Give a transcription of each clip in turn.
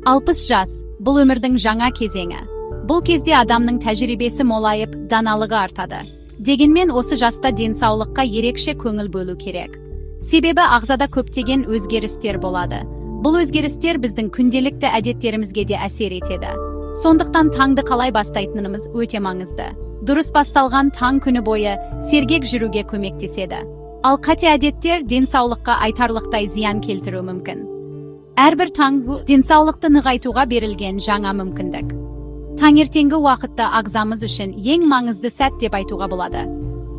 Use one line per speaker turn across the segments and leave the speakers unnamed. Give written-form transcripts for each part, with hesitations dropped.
60 жас – бұл өмірдің жаңа кезеңі. Бұл кезде адамның тәжірибесі молайып, даналығы артады. Дегенмен осы жаста денсаулыққа ерекше көңіл бөлу керек. Себебі ағзада көптеген өзгерістер болады. Бұл өзгерістер біздің күнделікті әдеттерімізге де әсер етеді. Сондықтан таңды қалай бастайтынымыз өте маңызды. Дұрыс басталған таң күні бойы сергек жүруге көмектеседі. Ал қате әдеттер денсаулыққа айтарлықтай зиян келтіруі мүмкін. Әрбір таң денсаулықты нығайтуға берілген жаңа мүмкіндік. Таңертеңгі уақытта ағзамыз үшін ең маңызды сәт деп айтуға болады.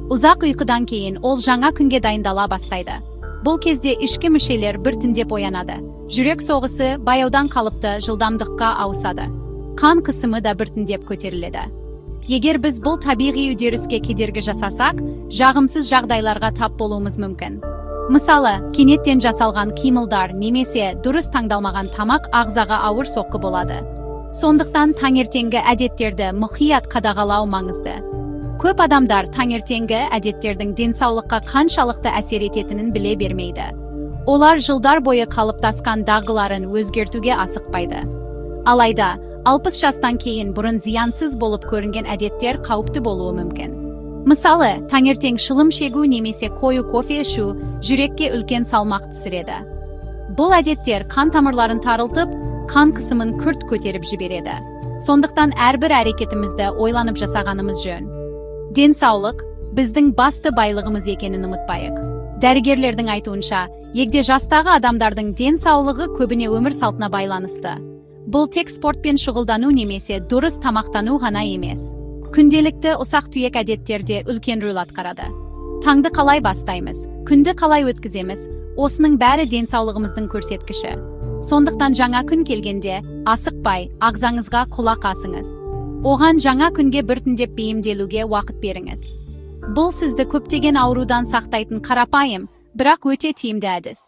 Ұзақ ұйқыдан кейін ол жаңа күнге дайындала бастайды. Бұл кезде ішкі мүшелер біртіндеп оянады. Жүрек соғысы баяудан қалыпты жылдамдыққа ауысады. Қан қысымы да біртіндеп көтеріледі. Егер біз бұл табиғи үдеріске кедергі жасасақ, жағымсыз жағдайларға тап болуымыз мүмкін. Мысалы, кенеттен жасалған қимылдар немесе дұрыс таңдалмаған тамақ ағзаға ауыр соққы болады. Сондықтан таңертеңгі әдеттерді мұқият қадағалау маңызды. Көп адамдар таңертеңгі әдеттердің денсаулыққа қаншалықты әсер ететінін біле бермейді. Олар жылдар бойы қалыптасқан дағдыларын өзгертуге асықпайды. Алайда, 60 жастан кейін бұрын зиянсыз болып көрінген әдеттер қауіпті болуы мүмкін. Мысалы, таңертең шылым шегу немесе қою кофе ішу жүрекке үлкен салмақ түсіреді. Бұл әдеттер қан тамырларын тарылтып, қан қысымын күрт көтеріп жібереді. Сондықтан әрбір әрекетімізді ойланып жасағанымыз жөн. Денсаулық біздің басты байлығымыз екенін ұмытпайық. Дәрігерлердің айтуынша, егде жастағы адамдардың денсаулығы көбіне өмір салтына байланысты. Бұл тек спортпен шұғылдану немесе дұрыс тамақтану ғана емес. Күнделікті ұсақ-түйек әдеттерде үлкен рөл атқарады. Таңды қалай бастаймыз, күнді қалай өткіземіз, осының бәрі денсаулығымыздың көрсеткіші. Сондықтан жаңа күн келгенде, асықпай, ағзаңызға құлақ асыңыз. Оған жаңа күнге біртіндеп бейімделуге уақыт беріңіз. Бұл сізді көптеген аурудан сақтайтын қарапайым, бірақ өте тиімді әдіс.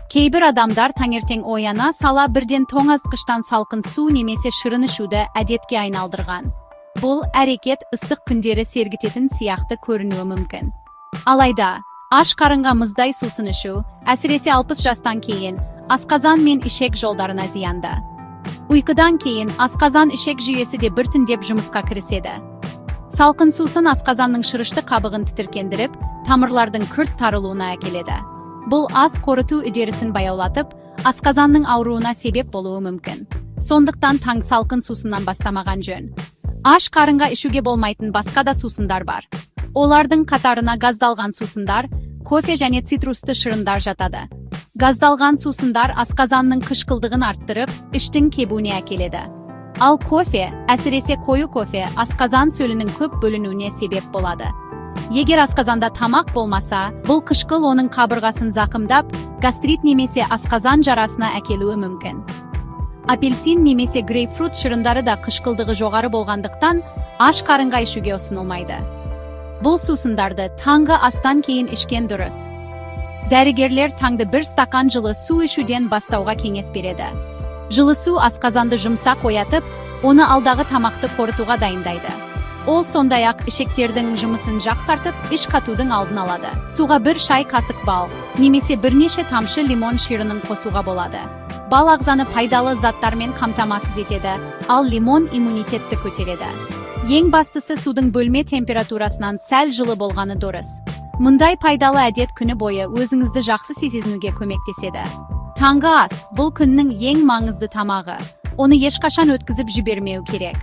Кейбір адамдар таңертең ояна сала бірден тоңазытқыштан салқын су немесе шырын ішуді әдетке айналдырған. Бұл әрекет ыстық күндері сергітетін сияқты көрінуі мүмкін. Алайда, аш қарынға мұздай сусын ішу, әсіресе 60 жастан кейін, асқазан мен ішек жолдарына зиянды. Ұйқыдан кейін асқазан ішек жүйесі де біртіндеп жұмысқа кіріседі. Салқын сусын асқазанның шырышты қабығын тітіркендіріп, тамырлардың күрт тарылуына әкеледі. Бұл ас қорыту үдерісін баяулатып, асқазанның ауруына себеп болуы мүмкін. Сондықтан таң салқын сусыннан бастамаған жөн. Аш қарынға ішуге болмайтын басқа да сусындар бар. Олардың қатарына газдалған сусындар, кофе және цитрусты шырындар жатады. Газдалған сусындар асқазанның қышқылдығын арттырып, іштің кебуіне әкеледі. Ал кофе, әсіресе қою кофе, асқазан сөлінің көп бөлінуіне себеп болады. Егер асқазанда тамақ болмаса, бұл қышқыл оның қабырғасын зақымдап, гастрит немесе асқазан жарасына әкелуі мүмкін. Апельсин немесе грейпфрут шырындары да қышқылдығы жоғары болғандықтан, аш қарынға ішуге ұсынылмайды. Бұл сусындарды таңғы астан кейін ішкен дұрыс. Дәрігерлер таңды бір стакан жылы су ішуден бастауға кеңес береді. Жылы су асқазанды жұмсақ оятып, оны алдағы тамақты қорытуға дайындайды. Ол сондай-ақ ішектердің жұмысын жақсартып, іш қатудың алдын алады. Суға бір шай қасық бал, немесе бірнеше тамшы лимон шырынын қосуға болады. Бал ағзаны пайдалы заттармен қамтамасыз етеді, ал лимон иммунитетті көтереді. Ең бастысы судың бөлме температурасынан сәл жылы болғаны дұрыс. Мұндай пайдалы әдет күні бойы өзіңізді жақсы сезінуге көмектеседі. Таңғы ас бұл күннің ең маңызды тамағы. Оны ешқашан өткізіп жібермеу керек.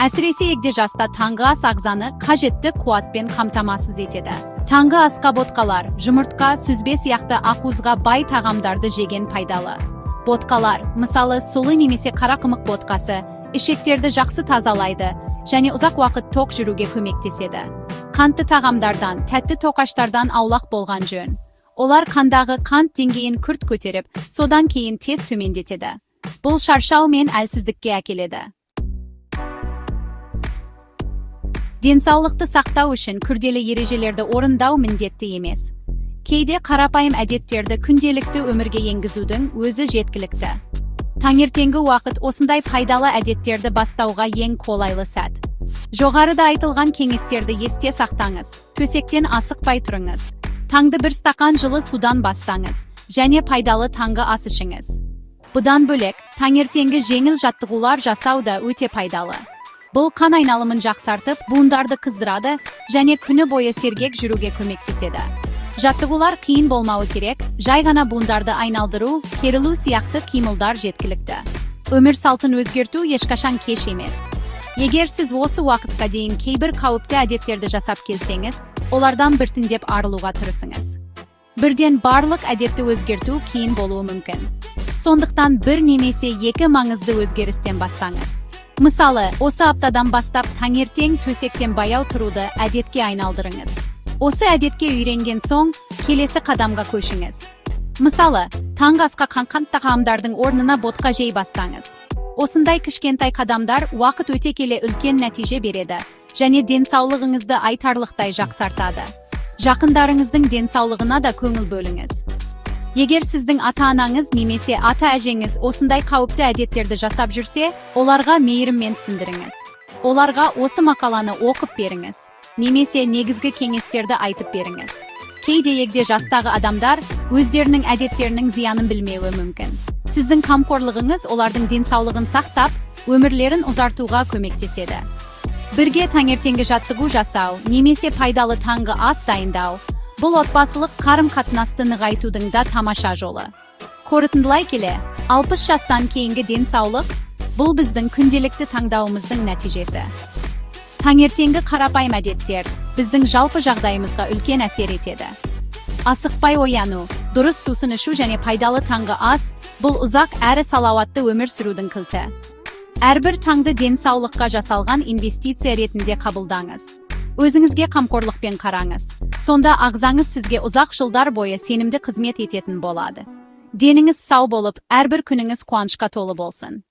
Әсіресе егде жаста таңғы ас ағзаны қажетті қуатпен қамтамасыз етеді. Таңғы асқа ботқалар, жұмыртқа, сүзбе сияқты ақуызға бай тағамдарды жеген пайдалы. Ботқалар, мысалы сұлы немесе қарақұмық ботқасы, ішектерді жақсы тазалайды және ұзақ уақыт тоқ жүруге көмектеседі. Қантты тағамдардан, тәтті тоқаштардан аулақ болған жөн. Олар қандағы қант деңгейін күрт көтеріп, содан кейін тез төмендетеді. Бұл шаршау мен әлсіздікке әкеледі. Денсаулықты сақтау үшін күрделі ережелерді орындау міндетті емес. Кейде қарапайым әдеттерді күнделікті өмірге енгізудің өзі жеткілікті. Таңертеңгі уақыт осындай пайдалы әдеттерді бастауға ең қолайлы сәт. Жоғарыда айтылған кеңестерді есте сақтаңыз. Төсектен асықпай тұрыңыз. Таңды бір стакан жылы судан бастаңыз. және пайдалы таңғы ас ішіңіз. Бұдан бөлек, таңертеңгі жеңіл жаттығулар жасау да өте пайдалы. Бұл қан айналымын жақсартып, буындарды қыздырады және күні бойы сергек жүруге көмектеседі. Жаттығулар қиын болмауы керек, жай ғана буындарды айналдыру, керілу сияқты қимылдар жеткілікті. Өмір салтын өзгерту ешқашан кеш емес. Егер сіз осы уақытқа дейін кейбір қауіпті әдеттерді жасап келсеңіз, олардан біртіндеп арылуға тырысыңыз. Бірден барлық әдетті өзгерту қиын болуы мүмкін. Сондықтан бір немесе екі маңызды өзгерістен бастаңыз. Мысалы, осы аптадан бастап таңертең төсектен баяу тұруды әдетке айналдырыңыз. Осы әдетке үйренген соң, келесі қадамға көшіңіз. Мысалы, таңғы асқа қанқант тағамдардың орнына ботқа жей бастаңыз. Осындай кішкентай қадамдар уақыт өте келе үлкен нәтиже береді, және денсаулығыңызды айтарлықтай жақсартады. Жақындарыңыздың денсаулығына да көңіл бөліңіз. Егер сіздің ата-анаңыз немесе ата-әжеңіз осындай қауіпті әдеттерді жасап жүрсе, оларға мейіріммен түсіндіріңіз. Оларға осы мақаланы оқып беріңіз, немесе негізгі кеңестерді айтып беріңіз. Кейде егде жастағы адамдар өздерінің әдеттерінің зиянын білмеуі мүмкін. Сіздің қамқорлығыңыз олардың денсаулығын сақтап, өмірлерін ұзартуға көмектеседі. Бірге таңертеңгі жаттығу жасау, немесе пайдалы таңғы ас дайындау, бұл отбасылық қарым-қатынасты нығайтудың да тамаша жолы. Қорытындылай келе, 60 жастан кейінгі денсаулық, бұл біздің күнделікті таңдауымыздың нәтижесі. Таңертеңгі қарапайым әдеттер біздің жалпы жағдайымызға үлкен әсер етеді. Асықпай ояну, дұрыс сусын ішу және пайдалы таңғы ас, бұл ұзақ әрі салауатты өмір сүрудің кілті. Әрбір таңды денсаулыққа жасалған инвестиция ретінде қабылдаңыз. Өзіңізге қамқорлықпен қараңыз. Сонда ағзаңыз сізге ұзақ жылдар бойы сенімді қызмет ететін болады. Деніңіз сау болып, әрбір күніңіз қуанышқа толы болсын.